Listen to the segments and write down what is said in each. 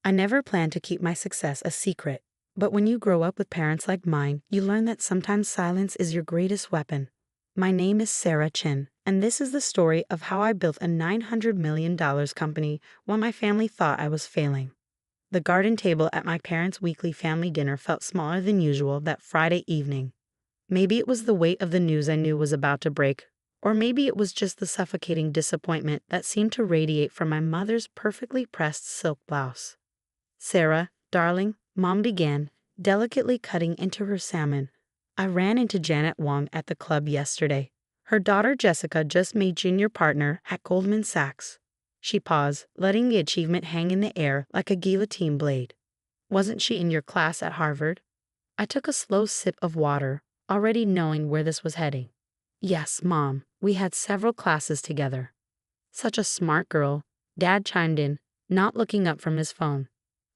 I never planned to keep my success a secret, but when you grow up with parents like mine, you learn that sometimes silence is your greatest weapon. My name is Sarah Chin, and this is the story of how I built a $900 million company while my family thought I was failing. The garden table at my parents' weekly family dinner felt smaller than usual that Friday evening. Maybe it was the weight of the news I knew was about to break, or maybe it was just the suffocating disappointment that seemed to radiate from my mother's perfectly pressed silk blouse. "Sarah, darling," Mom began, delicately cutting into her salmon. "I ran into Janet Wong at the club yesterday. Her daughter Jessica just made junior partner at Goldman Sachs." She paused, letting the achievement hang in the air like a guillotine blade. "Wasn't she in your class at Harvard?" I took a slow sip of water, already knowing where this was heading. "Yes, Mom, we had several classes together." "Such a smart girl," Dad chimed in, not looking up from his phone.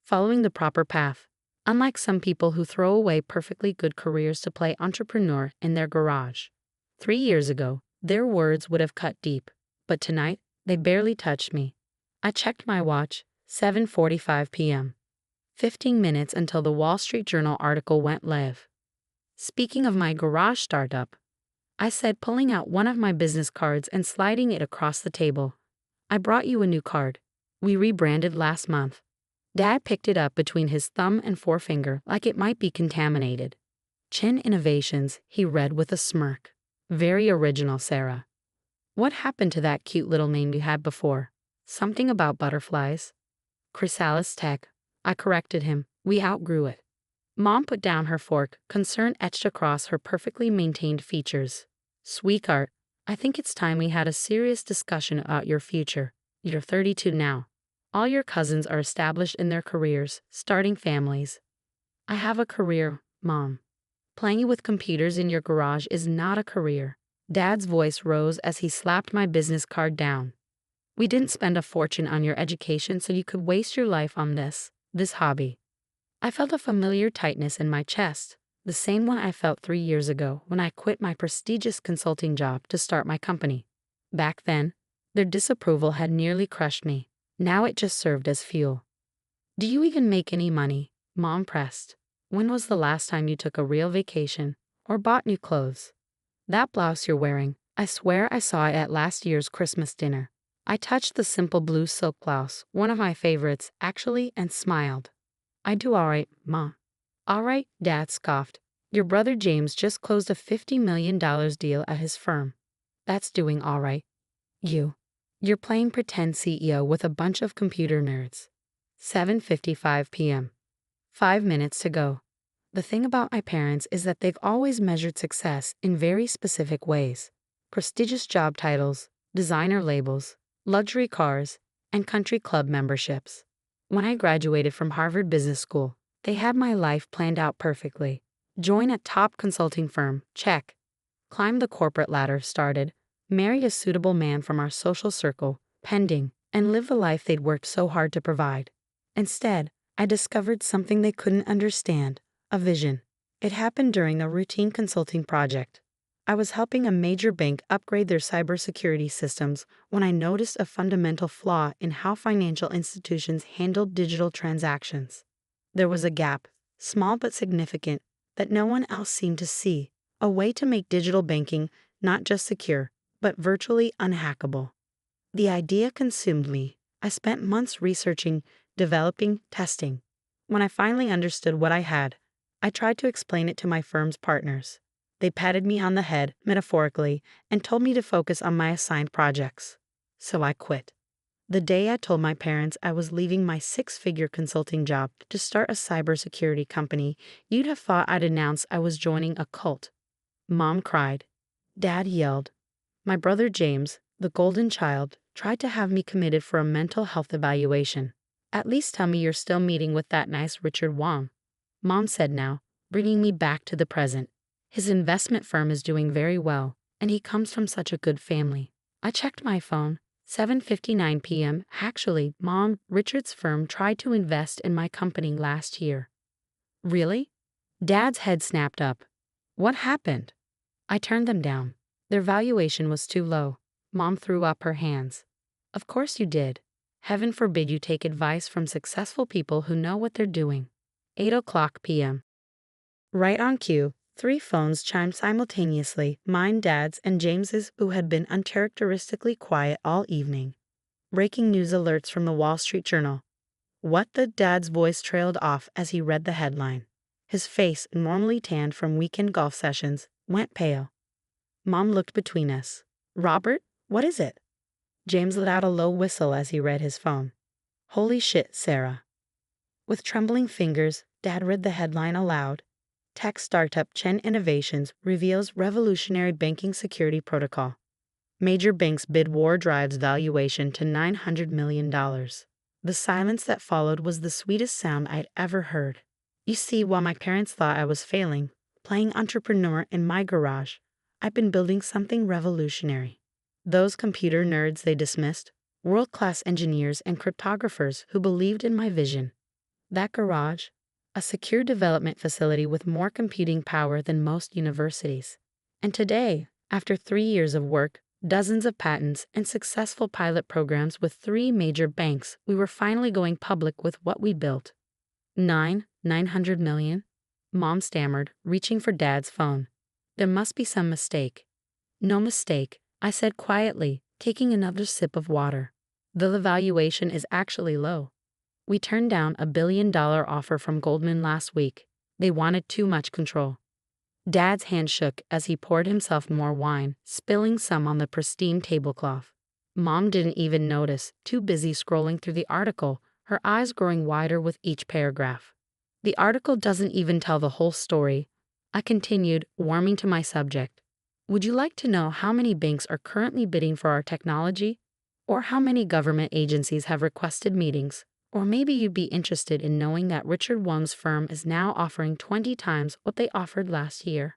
"Following the proper path. Unlike some people who throw away perfectly good careers to play entrepreneur in their garage." 3 years ago, their words would have cut deep, but tonight, they barely touched me. I checked my watch, 7:45 p.m. 15 minutes until the Wall Street Journal article went live. "Speaking of my garage startup," I said, pulling out one of my business cards and sliding it across the table. "I brought you a new card. We rebranded last month." Dad picked it up between his thumb and forefinger like it might be contaminated. "Chin Innovations," he read with a smirk. "Very original, Sarah. What happened to that cute little name you had before? Something about butterflies?" "Chrysalis Tech," I corrected him. "We outgrew it." Mom put down her fork, concern etched across her perfectly maintained features. "Sweetheart, I think it's time we had a serious discussion about your future. You're 32 now. All your cousins are established in their careers, starting families. I have a career, Mom. Playing with computers in your garage is not a career." Dad's voice rose as he slapped my business card down. "We didn't spend a fortune on your education so you could waste your life on this hobby." I felt a familiar tightness in my chest, the same one I felt 3 years ago when I quit my prestigious consulting job to start my company. Back then, their disapproval had nearly crushed me. Now it just served as fuel. "Do you even make any money?" Mom pressed. "When was the last time you took a real vacation or bought new clothes? That blouse you're wearing, I swear I saw it at last year's Christmas dinner." I touched the simple blue silk blouse, one of my favorites, actually, and smiled. "I do all right, Mom." "All right," Dad scoffed. "Your brother James just closed a $50 million deal at his firm. That's doing all right. You're playing pretend CEO with a bunch of computer nerds." 7:55 p.m. 5 minutes to go. The thing about my parents is that they've always measured success in very specific ways. Prestigious job titles, designer labels, luxury cars, and country club memberships. When I graduated from Harvard Business School, they had my life planned out perfectly. Join a top consulting firm, check. Climb the corporate ladder, started. Marry a suitable man from our social circle, pending, and live the life they'd worked so hard to provide. Instead, I discovered something they couldn't understand, a vision. It happened during a routine consulting project. I was helping a major bank upgrade their cybersecurity systems when I noticed a fundamental flaw in how financial institutions handled digital transactions. There was a gap, small but significant, that no one else seemed to see, a way to make digital banking not just secure, but virtually unhackable. The idea consumed me. I spent months researching, developing, testing. When I finally understood what I had, I tried to explain it to my firm's partners. They patted me on the head, metaphorically, and told me to focus on my assigned projects. So I quit. The day I told my parents I was leaving my six-figure consulting job to start a cybersecurity company, you'd have thought I'd announced I was joining a cult. Mom cried. Dad yelled. My brother James, the golden child, tried to have me committed for a mental health evaluation. "At least tell me you're still meeting with that nice Richard Wong," Mom said now, bringing me back to the present. "His investment firm is doing very well, and he comes from such a good family." I checked my phone. 7:59 p.m. Actually, Mom, Richard's firm tried to invest in my company last year. Really? Dad's head snapped up. What happened? I turned them down. Their valuation was too low. Mom threw up her hands. Of course you did. Heaven forbid you take advice from successful people who know what they're doing. 8 o'clock p.m. Right on cue, 3 phones chimed simultaneously, mine, Dad's, and James's, who had been uncharacteristically quiet all evening. Breaking news alerts from the Wall Street Journal. What the Dad's voice trailed off as he read the headline. His face, normally tanned from weekend golf sessions, went pale. Mom looked between us. Robert, what is it? James let out a low whistle as he read his phone. Holy shit, Sarah. With trembling fingers, Dad read the headline aloud. Tech startup Chen Innovations reveals revolutionary banking security protocol. Major banks bid war drives valuation to $900 million. The silence that followed was the sweetest sound I'd ever heard. You see, while my parents thought I was failing, playing entrepreneur in my garage, I've been building something revolutionary. Those computer nerds they dismissed, world-class engineers and cryptographers who believed in my vision. That garage, a secure development facility with more computing power than most universities. And today, after 3 years of work, dozens of patents, and successful pilot programs with 3 major banks, we were finally going public with what we built. 900 million? Mom stammered, reaching for Dad's phone. There must be some mistake. No mistake, I said quietly, taking another sip of water. The valuation is actually low. We turned down a $1 billion offer from Goldman last week. They wanted too much control. Dad's hand shook as he poured himself more wine, spilling some on the pristine tablecloth. Mom didn't even notice, too busy scrolling through the article, her eyes growing wider with each paragraph. The article doesn't even tell the whole story. I continued, warming to my subject. Would you like to know how many banks are currently bidding for our technology? Or how many government agencies have requested meetings? Or maybe you'd be interested in knowing that Richard Wong's firm is now offering 20 times what they offered last year.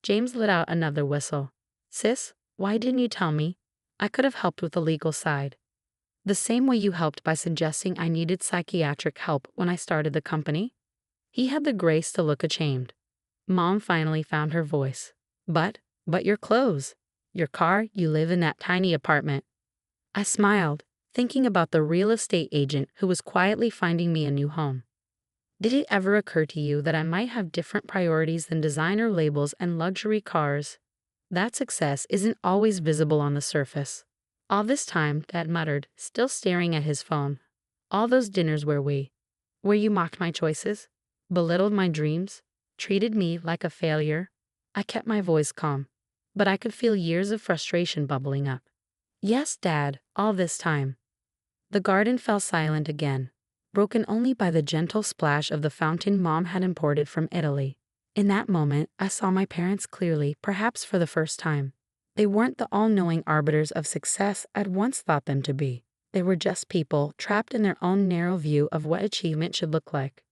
James let out another whistle. Sis, why didn't you tell me? I could have helped with the legal side. The same way you helped by suggesting I needed psychiatric help when I started the company? He had the grace to look ashamed. Mom finally found her voice. But your clothes, your car, you live in that tiny apartment. I smiled, thinking about the real estate agent who was quietly finding me a new home. Did it ever occur to you that I might have different priorities than designer labels and luxury cars? That success isn't always visible on the surface. All this time, Dad muttered, still staring at his phone. All those dinners where you mocked my choices, belittled my dreams, treated me like a failure. I kept my voice calm, but I could feel years of frustration bubbling up. Yes, Dad, all this time. The garden fell silent again, broken only by the gentle splash of the fountain Mom had imported from Italy. In that moment, I saw my parents clearly, perhaps for the first time. They weren't the all-knowing arbiters of success I'd once thought them to be. They were just people trapped in their own narrow view of what achievement should look like.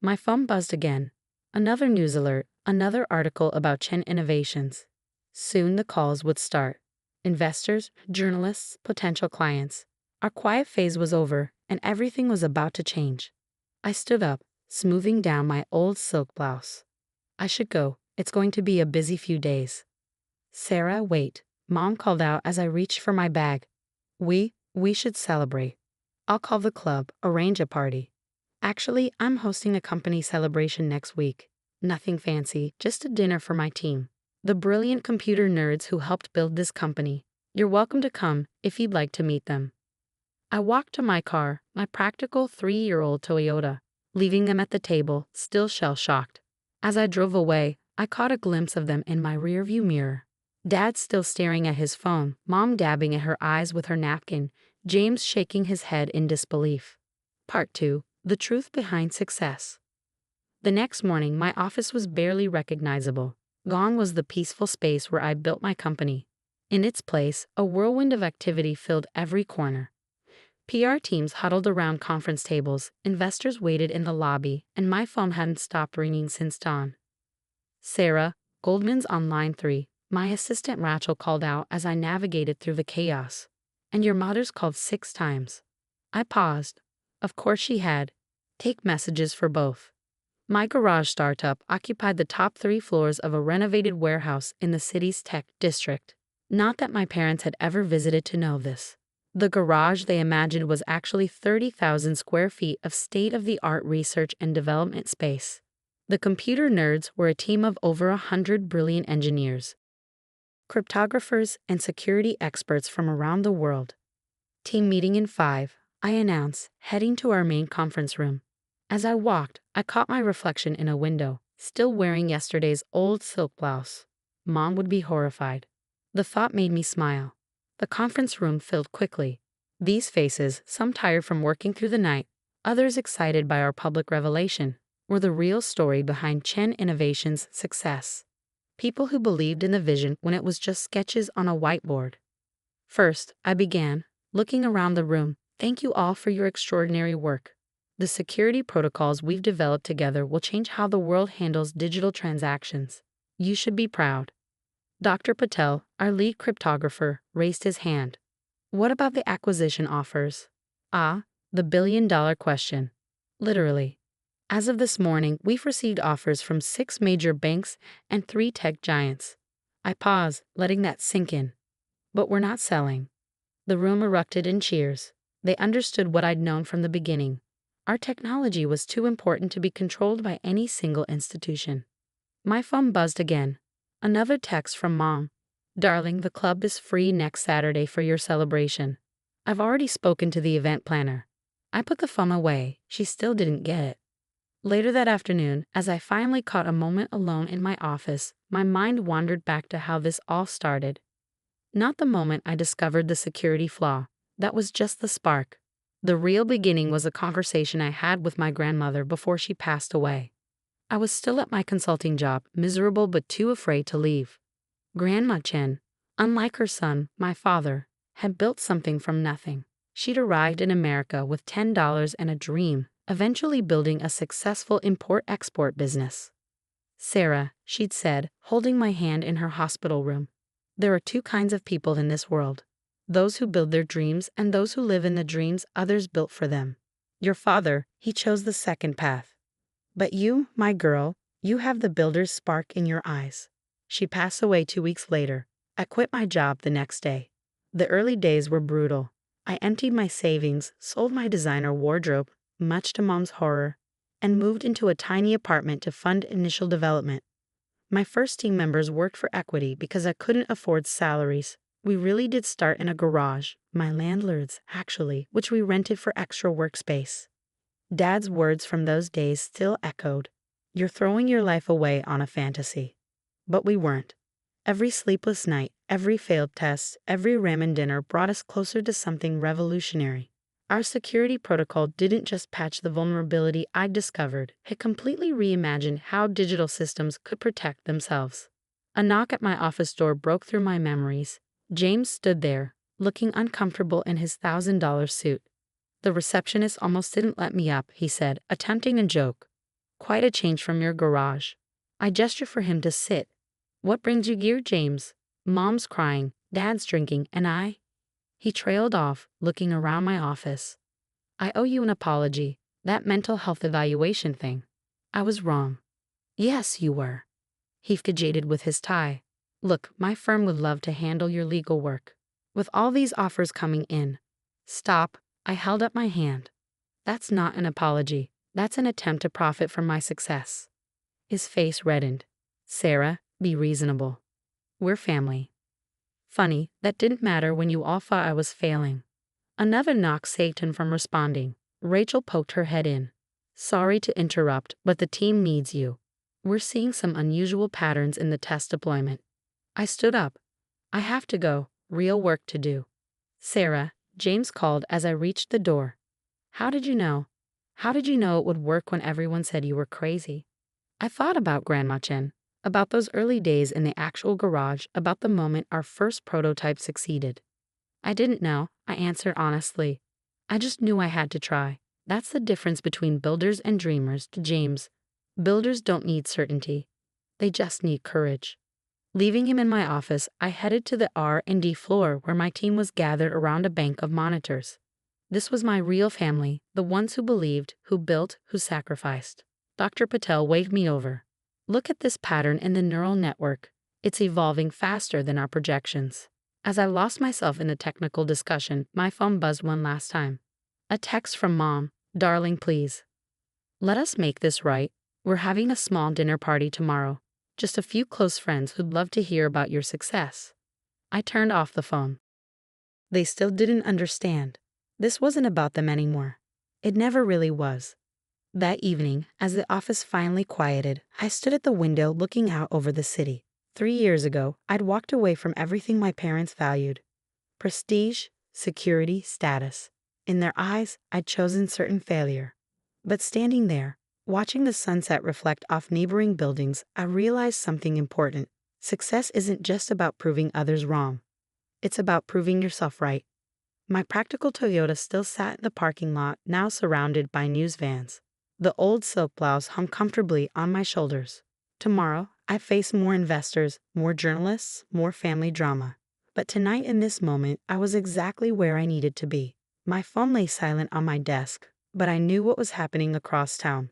My phone buzzed again. Another news alert, another article about Chen Innovations. Soon the calls would start. Investors, journalists, potential clients. Our quiet phase was over, and everything was about to change. I stood up, smoothing down my old silk blouse. I should go. It's going to be a busy few days. Sarah, wait, Mom called out as I reached for my bag. We should celebrate. I'll call the club, arrange a party. Actually, I'm hosting a company celebration next week. Nothing fancy, just a dinner for my team. The brilliant computer nerds who helped build this company. You're welcome to come if you'd like to meet them. I walked to my car, my practical 3-year-old Toyota, leaving them at the table, still shell-shocked. As I drove away, I caught a glimpse of them in my rearview mirror. Dad still staring at his phone, Mom dabbing at her eyes with her napkin, James shaking his head in disbelief. Part 2. The Truth Behind Success. The next morning, my office was barely recognizable. Gone was the peaceful space where I built my company. In its place, a whirlwind of activity filled every corner. PR teams huddled around conference tables, investors waited in the lobby, and my phone hadn't stopped ringing since dawn. Sarah, Goldman's on line 3, my assistant Rachel called out as I navigated through the chaos. And your mother's called 6 times. I paused. Of course she had. Take messages for both. My garage startup occupied the top 3 floors of a renovated warehouse in the city's tech district. Not that my parents had ever visited to know this. The garage they imagined was actually 30,000 square feet of state-of-the-art research and development space. The computer nerds were a team of over 100 brilliant engineers, cryptographers, and security experts from around the world. Team meeting in 5, I announced, heading to our main conference room. As I walked, I caught my reflection in a window, still wearing yesterday's old silk blouse. Mom would be horrified. The thought made me smile. The conference room filled quickly. These faces, some tired from working through the night, others excited by our public revelation, were the real story behind Chen Innovations' success. People who believed in the vision when it was just sketches on a whiteboard. First, I began, looking around the room. Thank you all for your extraordinary work. The security protocols we've developed together will change how the world handles digital transactions. You should be proud. Dr. Patel, our lead cryptographer, raised his hand. What about the acquisition offers? Ah, the billion-dollar question. Literally. As of this morning, we've received offers from 6 major banks and 3 tech giants. I paused, letting that sink in. But we're not selling. The room erupted in cheers. They understood what I'd known from the beginning. Our technology was too important to be controlled by any single institution. My phone buzzed again. Another text from Mom. Darling, the club is free next Saturday for your celebration. I've already spoken to the event planner. I put the phone away. She still didn't get it. Later that afternoon, as I finally caught a moment alone in my office, my mind wandered back to how this all started. Not the moment I discovered the security flaw. That was just the spark. The real beginning was a conversation I had with my grandmother before she passed away. I was still at my consulting job, miserable but too afraid to leave. Grandma Chen, unlike her son, my father, had built something from nothing. She'd arrived in America with $10 and a dream, eventually building a successful import-export business. Sarah, she'd said, holding my hand in her hospital room. There are 2 kinds of people in this world. Those who build their dreams and those who live in the dreams others built for them. Your father, he chose the second path. But you, my girl, you have the builder's spark in your eyes. She passed away 2 weeks later. I quit my job the next day. The early days were brutal. I emptied my savings, sold my designer wardrobe, much to Mom's horror, and moved into a tiny apartment to fund initial development. My first team members worked for equity because I couldn't afford salaries. We really did start in a garage, my landlord's, actually, which we rented for extra workspace. Dad's words from those days still echoed. You're throwing your life away on a fantasy. But we weren't. Every sleepless night, every failed test, every ramen dinner brought us closer to something revolutionary. Our security protocol didn't just patch the vulnerability I'd discovered, it completely reimagined how digital systems could protect themselves. A knock at my office door broke through my memories. James stood there, looking uncomfortable in his $1,000 suit. The receptionist almost didn't let me up, he said, attempting a joke. Quite a change from your garage. I gestured for him to sit. What brings you here, James? Mom's crying, Dad's drinking, and I? He trailed off, looking around my office. I owe you an apology. That mental health evaluation thing. I was wrong. Yes, you were. He fidgeted with his tie. Look, my firm would love to handle your legal work. With all these offers coming in. Stop. I held up my hand. That's not an apology. That's an attempt to profit from my success. His face reddened. Sarah, be reasonable. We're family. Funny, that didn't matter when you all thought I was failing. Another knock saved him from responding. Rachel poked her head in. Sorry to interrupt, but the team needs you. We're seeing some unusual patterns in the test deployment. I stood up. I have to go. Real work to do. Sarah, James called as I reached the door. How did you know? How did you know it would work when everyone said you were crazy? I thought about Grandma Chen, about those early days in the actual garage, about the moment our first prototype succeeded. I didn't know, I answered honestly. I just knew I had to try. That's the difference between builders and dreamers, to James. Builders don't need certainty. They just need courage. Leaving him in my office, I headed to the R&D floor where my team was gathered around a bank of monitors. This was my real family, the ones who believed, who built, who sacrificed. Dr. Patel waved me over. Look at this pattern in the neural network. It's evolving faster than our projections. As I lost myself in the technical discussion, my phone buzzed one last time. A text from Mom. "Darling, please. Let us make this right. We're having a small dinner party tomorrow. Just a few close friends who'd love to hear about your success." I turned off the phone. They still didn't understand. This wasn't about them anymore. It never really was. That evening, as the office finally quieted, I stood at the window looking out over the city. 3 years ago, I'd walked away from everything my parents valued: prestige, security, status. In their eyes, I'd chosen certain failure. But standing there, watching the sunset reflect off neighboring buildings, I realized something important. Success isn't just about proving others wrong. It's about proving yourself right. My practical Toyota still sat in the parking lot, now surrounded by news vans. The old silk blouse hung comfortably on my shoulders. Tomorrow, I face more investors, more journalists, more family drama. But tonight, in this moment, I was exactly where I needed to be. My phone lay silent on my desk, but I knew what was happening across town.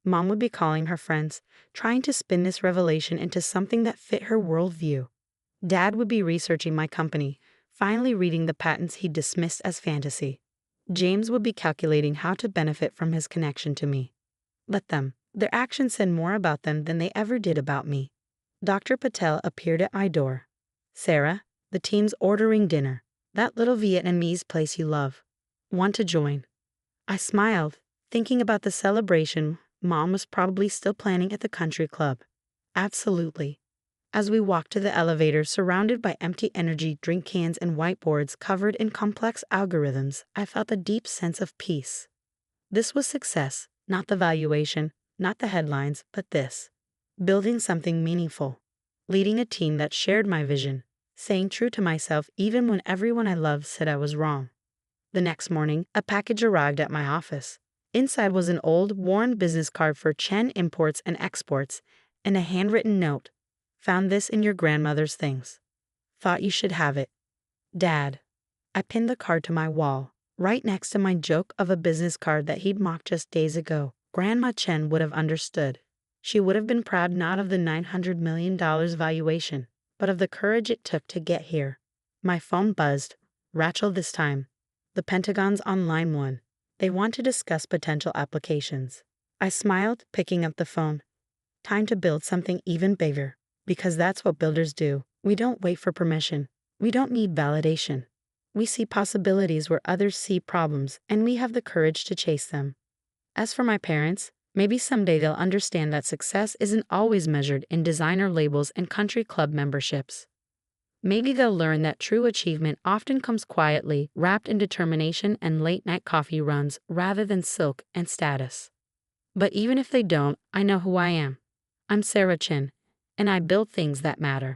Mom would be calling her friends, trying to spin this revelation into something that fit her worldview. Dad would be researching my company, finally reading the patents he'd dismissed as fantasy. James would be calculating how to benefit from his connection to me. Let them. Their actions said more about them than they ever did about me. Dr. Patel appeared at my door. "Sarah, the team's ordering dinner. That little Vietnamese place you love. Want to join?" I smiled, thinking about the celebration Mom was probably still planning at the country club. Absolutely. As we walked to the elevator surrounded by empty energy drink cans and whiteboards covered in complex algorithms, I felt a deep sense of peace. This was success, not the valuation, not the headlines, but this. Building something meaningful. Leading a team that shared my vision. Staying true to myself even when everyone I loved said I was wrong. The next morning, a package arrived at my office. Inside was an old, worn business card for Chen Imports and Exports, and a handwritten note. "Found this in your grandmother's things. Thought you should have it. Dad." I pinned the card to my wall, right next to my joke of a business card that he'd mocked just days ago. Grandma Chen would have understood. She would have been proud not of the $900 million valuation, but of the courage it took to get here. My phone buzzed. Rachel this time. The Pentagon's on line 1. They want to discuss potential applications. I smiled, picking up the phone. Time to build something even bigger. Because that's what builders do. We don't wait for permission. We don't need validation. We see possibilities where others see problems, and we have the courage to chase them. As for my parents, maybe someday they'll understand that success isn't always measured in designer labels and country club memberships. Maybe they'll learn that true achievement often comes quietly, wrapped in determination and late-night coffee runs rather than silk and status. But even if they don't, I know who I am. I'm Sarah Chin, and I build things that matter.